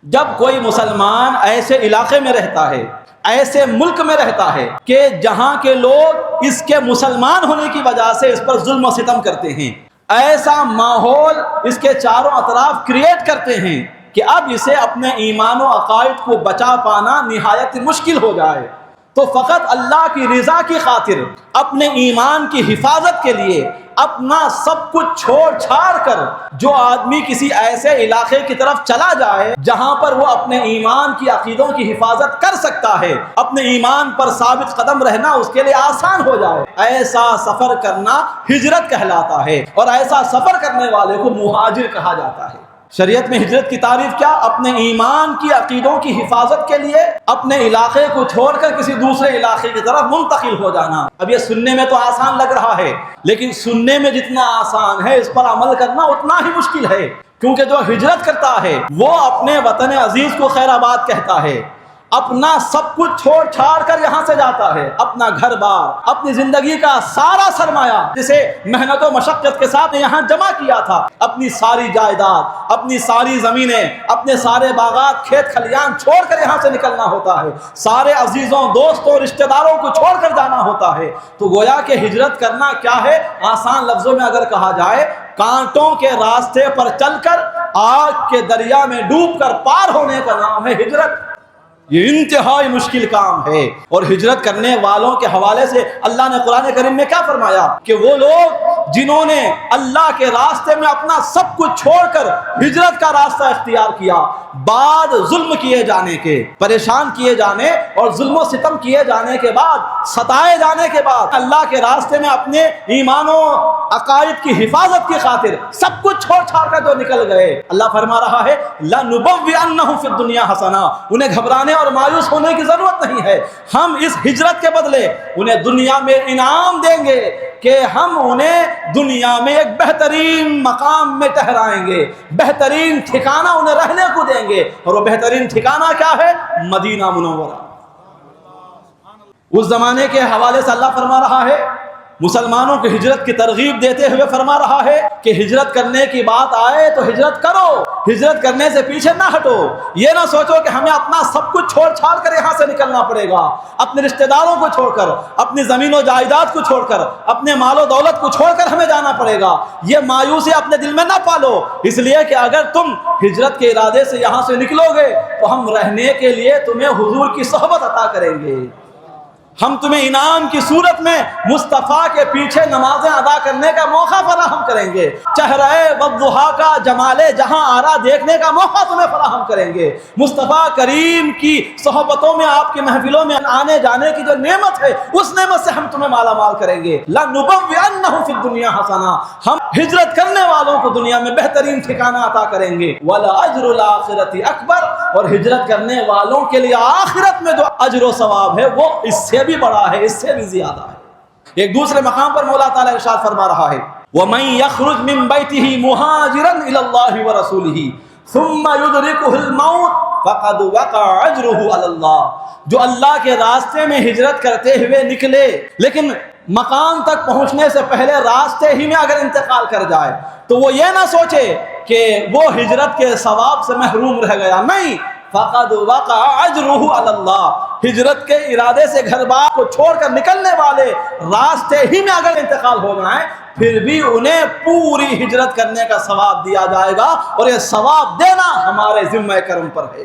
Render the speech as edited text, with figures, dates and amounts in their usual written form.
جب کوئی مسلمان ایسے علاقے میں رہتا ہے، ایسے ملک میں رہتا ہے کہ جہاں کے لوگ اس کے مسلمان ہونے کی وجہ سے اس پر ظلم و ستم کرتے ہیں، ایسا ماحول اس کے چاروں اطراف کریٹ کرتے ہیں کہ اب اسے اپنے ایمان و عقائد کو بچا پانا نہایت مشکل ہو جائے، تو فقط اللہ کی رضا کی خاطر اپنے ایمان کی حفاظت کے لیے اپنا سب کچھ چھوڑ چھاڑ کر جو آدمی کسی ایسے علاقے کی طرف چلا جائے جہاں پر وہ اپنے ایمان کی عقیدوں کی حفاظت کر سکتا ہے، اپنے ایمان پر ثابت قدم رہنا اس کے لیے آسان ہو جائے، ایسا سفر کرنا ہجرت کہلاتا ہے، اور ایسا سفر کرنے والے کو مہاجر کہا جاتا ہے۔ شریعت میں ہجرت کی تعریف کیا؟ اپنے ایمان کی عقیدوں کی حفاظت کے لیے اپنے علاقے کو چھوڑ کر کسی دوسرے علاقے کی طرف منتقل ہو جانا۔ اب یہ سننے میں تو آسان لگ رہا ہے، لیکن سننے میں جتنا آسان ہے اس پر عمل کرنا اتنا ہی مشکل ہے، کیونکہ جو ہجرت کرتا ہے وہ اپنے وطن عزیز کو خیر آباد کہتا ہے، اپنا سب کچھ چھوڑ چھاڑ کر یہاں سے جاتا ہے، اپنا گھر بار، اپنی زندگی کا سارا سرمایہ جسے محنت و مشقت کے ساتھ یہاں جمع کیا تھا، اپنی ساری جائیداد، اپنی ساری زمینیں، اپنے سارے باغات، کھیت کھلیان چھوڑ کر یہاں سے نکلنا ہوتا ہے، سارے عزیزوں، دوستوں، رشتہ داروں کو چھوڑ کر جانا ہوتا ہے۔ تو گویا کہ ہجرت کرنا کیا ہے؟ آسان لفظوں میں اگر کہا جائے، کانٹوں کے راستے پر چل کر آگ کے دریا میں ڈوب کر پار ہونے کا نام ہے ہجرت۔ یہ انتہائی مشکل کام ہے، اور ہجرت کرنے والوں کے حوالے سے اللہ نے قرآن کریم میں کیا فرمایا کہ وہ لوگ جنہوں نے اللہ کے راستے میں اپنا سب کچھ چھوڑ کر ہجرت کا راستہ اختیار کیا، بعد ظلم کیے جانے کے، پریشان کیے جانے اور ظلم و ستم کیے جانے کے بعد، ستائے جانے کے بعد اللہ کے راستے میں اپنے ایمان و عقائد کی حفاظت کی خاطر سب کچھ چھوڑ چھاڑ کر جو نکل گئے، اللہ فرما رہا ہے لَنُبَوِّئَنَّهُمْ فِي الدُّنْيَا حَسَنًا، انہیں گھبرانے اور مایوس ہونے کی ضرورت نہیں ہے، ہم اس ہجرت کے بدلے انہیں دنیا میں انعام دیں گے کہ ہم انہیں دنیا میں ایک بہترین مقام میں ٹھہرائیں گے، بہترین ٹھکانہ انہیں رہنے کو دیں گے، اور وہ بہترین ٹھکانہ کیا ہے؟ مدینہ منورہ۔ اس زمانے کے حوالے سے اللہ فرما رہا ہے، مسلمانوں کو ہجرت کی ترغیب دیتے ہوئے فرما رہا ہے کہ ہجرت کرنے کی بات آئے تو ہجرت کرو، ہجرت کرنے سے پیچھے نہ ہٹو، یہ نہ سوچو کہ ہمیں اپنا سب کچھ چھوڑ چھاڑ کر یہاں سے نکلنا پڑے گا، اپنے رشتہ داروں کو چھوڑ کر، اپنی زمین و جائیداد کو چھوڑ کر، اپنے مال و دولت کو چھوڑ کر ہمیں جانا پڑے گا، یہ مایوسی اپنے دل میں نہ پالو، اس لیے کہ اگر تم ہجرت کے ارادے سے یہاں سے نکلو گے تو ہم رہنے کے لیے تمہیں حضور کی صحبت عطا کریں گے، ہم تمہیں انعام کی صورت میں مصطفیٰ کے پیچھے نمازیں ادا کرنے کا موقع فراہم کریں گے، چہرہ والضحیٰ کا جمال جہاں آرا دیکھنے کا موقع تمہیں فراہم کریں گے، مصطفیٰ کریم کی صحبتوں میں، آپ کی محفلوں میں آنے جانے کی جو نعمت ہے اس نعمت سے ہم تمہیں مالا مال کریں گے۔ لَنُبَوِّئَنَّهُمْ فِي الدُّنْيَا حَسَنًا، ہم ہجرت کرنے والوں کو دنیا میں بہترین ٹھکانہ عطا کریں گے، وَلَأَجْرُ الْآخِرَةِ أَكْبَرُ، اور ہجرت کرنے والوں کے لیے آخرت میں جو اجر و ثواب ہے وہ اس سے بھی بڑا ہے، اس سے بھی زیادہ ہے۔ ایک دوسرے مقام پر مولا تعالیٰ ارشاد فرما رہا ہے وَمَن يَخْرُجْ مِن بَيْتِهِ مُهَاجِرًا إِلَى اللَّهِ وَرَسُولِهِ ثُمَّ يُدْرِكُهُ الْمَوْتُ فَقَدْ وَقَعَ أَجْرُهُ عَلَى اللَّهِ، جو اللہ کے راستے میں ہجرت کرتے ہوئے نکلے لیکن مقام تک پہنچنے سے پہلے راستے ہی میں اگر انتقال کر جائے تو وہ یہ نہ سوچے کہ وہ ہجرت کے ثواب سے محروم رہ گیا، نہیں، فقد وقع اجرہ علی اللہ، ہجرت کے ارادے سے گھر بار کو چھوڑ کر نکلنے والے راستے ہی میں اگر انتقال ہو جائیں پھر بھی انہیں پوری ہجرت کرنے کا ثواب دیا جائے گا، اور یہ ثواب دینا ہمارے ذمہ کرم پر ہے۔